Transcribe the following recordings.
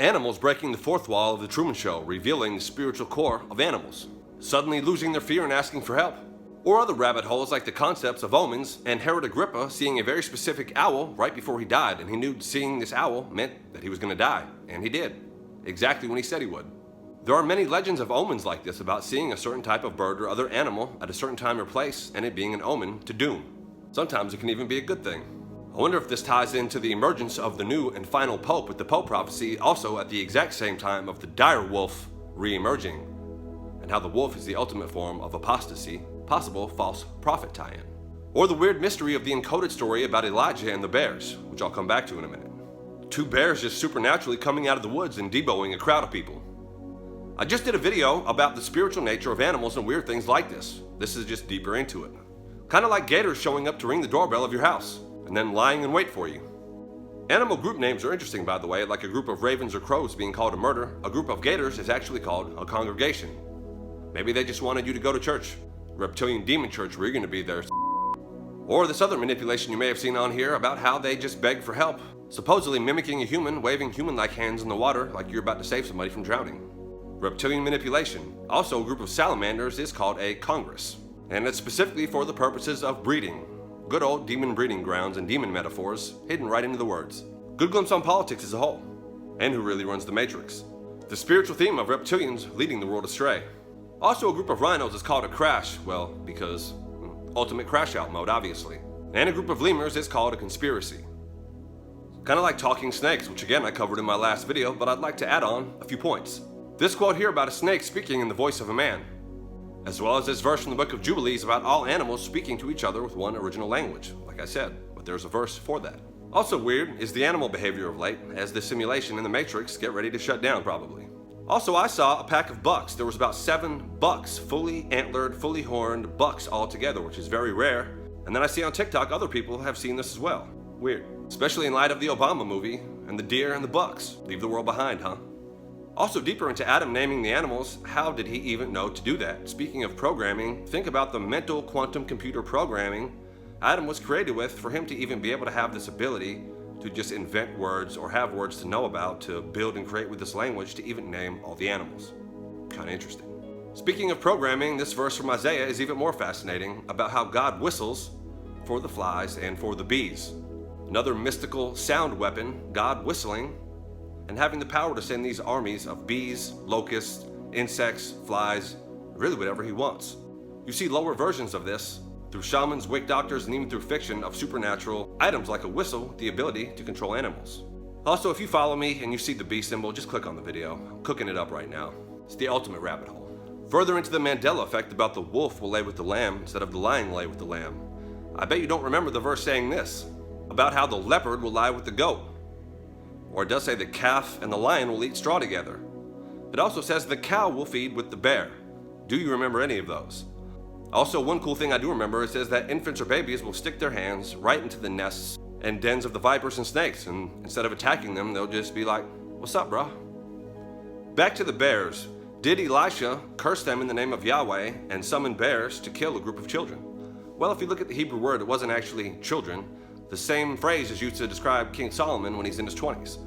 Animals breaking the fourth wall of the Truman Show, revealing the spiritual core of animals, suddenly losing their fear and asking for help. Or other rabbit holes like the concepts of omens and Herod Agrippa seeing a very specific owl right before he died, and he knew seeing this owl meant that he was going to die, and he did, exactly when he said he would. There are many legends of omens like this about seeing a certain type of bird or other animal at a certain time or place and it being an omen to doom. Sometimes it can even be a good thing. I wonder if this ties into the emergence of the new and final pope with the Pope prophecy also at the exact same time of the dire wolf re-emerging, and how the wolf is the ultimate form of apostasy, possible false prophet tie-in. Or the weird mystery of the Encoded story about Elijah and the bears, which I'll come back to in a minute. Two bears just supernaturally coming out of the woods and deboing a crowd of people. I just did a video about the spiritual nature of animals and weird things like this. This is just deeper into it. Kind of like gators showing up to ring the doorbell of your house, and then lying in wait for you. Animal group names are interesting, by the way, like a group of ravens or crows being called a murder. A group of gators is actually called a congregation. Maybe they just wanted you to go to church. Reptilian demon church where you're going to be there. Or this other manipulation you may have seen on here about how they just beg for help, supposedly mimicking a human, waving human-like hands in the water like you're about to save somebody from drowning. Reptilian manipulation. Also, a group of salamanders is called a congress, and it's specifically for the purposes of breeding. Good old demon breeding grounds and demon metaphors hidden right into the words. Good glimpse on politics as a whole, and who really runs the matrix. The spiritual theme of reptilians leading the world astray. Also, a group of rhinos is called a crash, well, because ultimate crash out mode, obviously. And a group of lemurs is called a conspiracy. Kind of like talking snakes, which again I covered in my last video, but I'd like to add on a few points. This quote here about a snake speaking in the voice of a man, as well as this verse from the book of Jubilees about all animals speaking to each other with one original language, like I said, but there's a verse for that. Also weird is the animal behavior of late, as the simulation in the Matrix get ready to shut down probably. Also, I saw a pack of bucks. There was about 7 bucks, fully antlered, fully horned bucks all together, which is very rare. And then I see on TikTok other people have seen this as well. Weird, especially in light of the Obama movie and the deer and the bucks. Leave the world behind, huh? Also, deeper into Adam naming the animals, how did he even know to do that? Speaking of programming, think about the mental quantum computer programming Adam was created with for him to even be able to have this ability to just invent words or have words to know about, to build and create with this language to even name all the animals. Kind of interesting. Speaking of programming, this verse from Isaiah is even more fascinating about how God whistles for the flies and for the bees. Another mystical sound weapon, God whistling and having the power to send these armies of bees, locusts, insects, flies, really whatever he wants. You see lower versions of this through shamans, witch doctors, and even through fiction of supernatural items like a whistle, the ability to control animals. Also, if you follow me and you see the bee symbol, just click on the video. I'm cooking it up right now. It's the ultimate rabbit hole. Further into the Mandela effect about the wolf will lay with the lamb instead of the lion lay with the lamb. I bet you don't remember the verse saying this, about how the leopard will lie with the goat. Or it does say the calf and the lion will eat straw together. It also says the cow will feed with the bear. Do you remember any of those? Also, one cool thing I do remember, it says that infants or babies will stick their hands right into the nests and dens of the vipers and snakes, and instead of attacking them, they'll just be like, "What's up, bro?" Back to the bears. Did Elisha curse them in the name of Yahweh and summon bears to kill a group of children? Well, if you look at the Hebrew word, it wasn't actually children. The same phrase is used to describe King Solomon when he's in his 20s.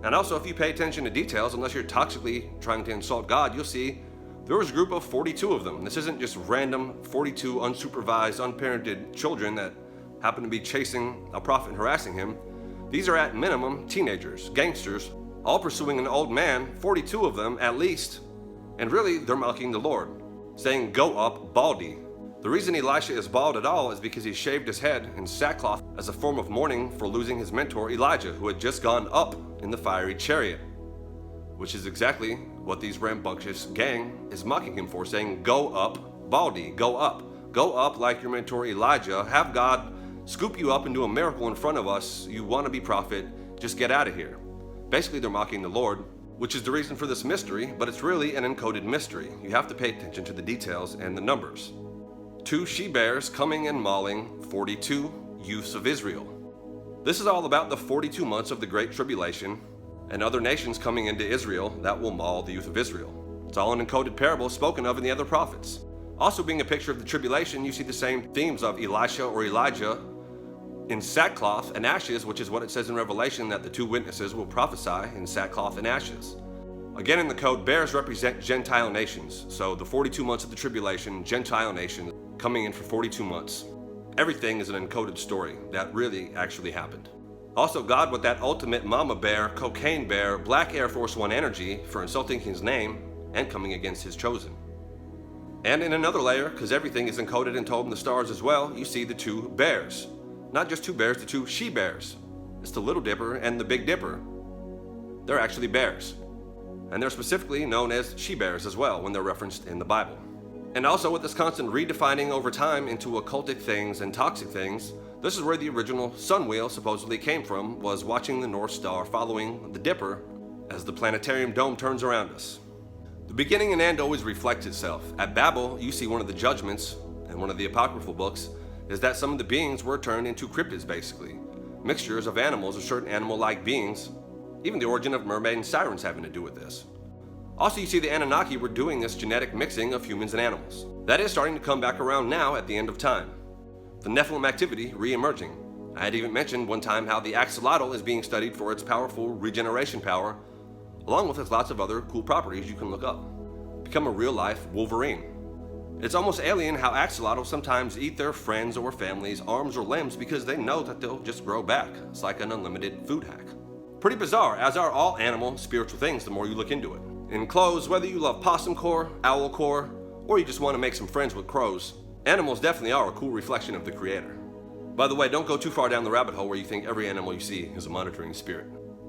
And also, if you pay attention to details, unless you're toxically trying to insult God, you'll see there was a group of 42 of them. This isn't just random 42 unsupervised, unparented children that happen to be chasing a prophet and harassing him. These are at minimum teenagers, gangsters, all pursuing an old man, 42 of them at least. And really, they're mocking the Lord, saying, "Go up, baldy." The reason Elisha is bald at all is because he shaved his head in sackcloth as a form of mourning for losing his mentor Elijah, who had just gone up in the fiery chariot. Which is exactly what these rambunctious gang is mocking him for, saying, "Go up, baldy, go up. Go up like your mentor Elijah. Have God scoop you up and do a miracle in front of us. You wannabe prophet, just get out of here." Basically, they're mocking the Lord, which is the reason for this mystery, but it's really an encoded mystery. You have to pay attention to the details and the numbers. 2 she-bears coming and mauling 42 youths of Israel. This is all about the 42 months of the Great Tribulation and other nations coming into Israel that will maul the youth of Israel. It's all an encoded parable spoken of in the other prophets. Also being a picture of the tribulation, you see the same themes of Elisha or Elijah in sackcloth and ashes, which is what it says in Revelation that the two witnesses will prophesy in sackcloth and ashes. Again, in the code, bears represent Gentile nations. So the 42 months of the tribulation, Gentile nations coming in for 42 months. Everything is an encoded story that really actually happened. Also, God with that ultimate mama bear, cocaine bear, black Air Force One energy for insulting his name and coming against his chosen. And in another layer, because everything is encoded and told in the stars as well, you see the two bears. Not just two bears, the two she-bears. It's the Little Dipper and the Big Dipper. They're actually bears. And they're specifically known as she-bears as well when they're referenced in the Bible. And also with this constant redefining over time into occultic things and toxic things, this is where the original sun wheel supposedly came from, was watching the North Star following the Dipper as the planetarium dome turns around us. The beginning and end always reflects itself. At Babel, you see one of the judgments, and one of the apocryphal books, is that some of the beings were turned into cryptids basically. Mixtures of animals or certain animal-like beings. Even the origin of mermaid and sirens having to do with this. Also, you see the Anunnaki were doing this genetic mixing of humans and animals. That is starting to come back around now at the end of time. The Nephilim activity re-emerging. I had even mentioned one time how the axolotl is being studied for its powerful regeneration power, along with its lots of other cool properties you can look up. Become a real-life Wolverine. It's almost alien how axolotls sometimes eat their friends' or family's arms or limbs because they know that they'll just grow back. It's like an unlimited food hack. Pretty bizarre, as are all animal, spiritual things the more you look into it. In close, whether you love possum core, owl core, or you just want to make some friends with crows, animals definitely are a cool reflection of the Creator. By the way, don't go too far down the rabbit hole where you think every animal you see is a monitoring spirit.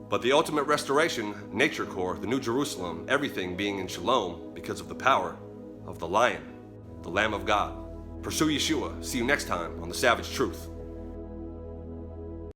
But the ultimate restoration, nature core, the New Jerusalem, everything being in shalom because of the power of the Lion, the Lamb of God. Pursue Yeshua. See you next time on The Savage Truth.